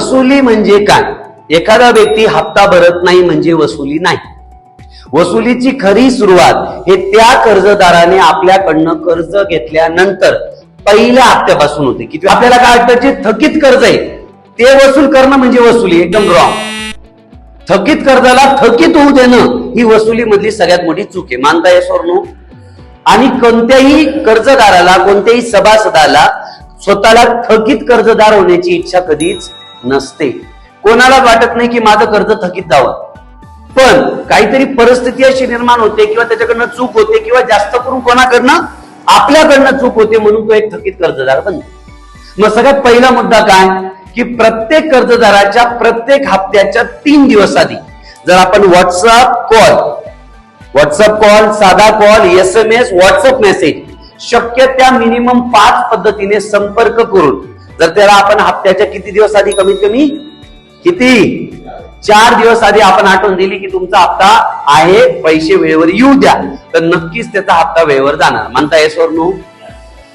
वसुली म्हणजे काय? एखादा व्यक्ती हप्ता भरत नाही म्हणजे वसुली नाही. वसुलीची खरी सुरुवात हे त्या कर्जदाराने आपल्याकडनं कर्ज घेतल्यानंतर पहिल्या हप्त्यापासून होते. किती आपल्याला काय वाटतं, जे थकीत कर्ज आहे ते वसूल करणं म्हणजे वसुली. एकदम रॉंग. थकीत कर्जाला थकीत होऊ देणं ही वसुली मधली सगळ्यात मोठी चूक आहे. मानता येस और नो? आणि कोणत्याही कर्जदाराला, कोणत्याही सभासदाला स्वतःला थकीत कर्जदार होण्याची इच्छा कधीच नसते. कोणालाच वाटत नाही की माझं कर्ज थकीत जावं, पण काहीतरी परिस्थिती अशी निर्माण होते किंवा त्याच्याकडनं चूक होते किंवा जास्त करून कोणाकडनं आपल्याकडनं चूक होते म्हणून तो एक थकीत कर्जदार बनतो. मग सगळ्यात पहिला मुद्दा काय की प्रत्येक कर्जदाराच्या प्रत्येक हप्त्याच्या 3 दिवस आधी जर आपण व्हॉट्सअप कॉल, साधा कॉल, SMS, व्हॉट्सअप मेसेज शक्य त्या मिनिमम 5 पद्धतीने संपर्क करून जर त्याला आपण हप्त्याच्या किती दिवस आधी, कमीत कमी किती 4 दिवस आधी आपण आठवण दिली की तुमचा हप्ता आहे, पैसे वेळेवर येऊ द्या, तर नक्कीच त्याचा हप्ता वेळेवर जाणार. म्हणता येस और नो?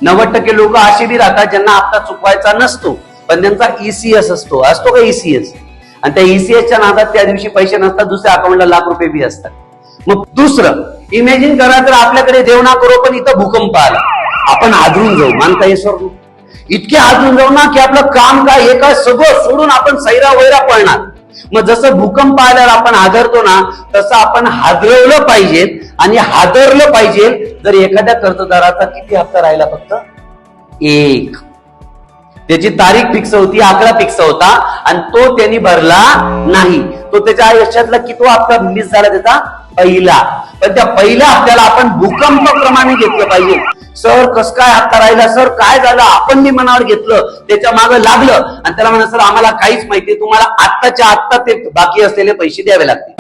90% लोक असे बी राहतात ज्यांना हप्ता चुकवायचा नसतो पण त्यांचा ECS असतो का ECS, आणि त्या ECSच्या नादात त्या दिवशी पैसे नसतात, दुसऱ्या अकाउंटला लाख रुपये बी असतात. मग दुसरं इमॅजिन करा तर आपल्याकडे देव ना करो पण इथं भूकंप आला, आपण हादरून जाऊ. मानता येस और नो? इतके हादरून जाऊ ना की आपलं काम काय हे काय सगळं सोडून आपण सैरा वैरा पळणार. मग जसं भूकंप आल्यावर आपण हादरतो ना तसं आपण हादरवलं पाहिजे आणि हादरलं पाहिजे. जर एखाद्या कर्जदाराचा किती हप्ता राहिला, फक्त 1, त्याची तारीख फिक्स होती, आकडा फिक्स होता आणि तो त्यांनी भरला नाही, तो त्याच्या आयुष्यातला किती हप्ता मिस झाला, त्याचा पहिला. पण त्या पहिल्या हप्त्याला आपण भूकंपाप्रमाणे घेतलं पाहिजे. सर कस काय हप्ता राहिला, सर काय झालं, आपण मी मनावर घेतलं, त्याच्या मागे लागलं आणि त्याला म्हणा सर आम्हाला काहीच माहिती, तुम्हाला आत्ताच्या आत्ता ते बाकी असलेले पैसे द्यावे लागतील.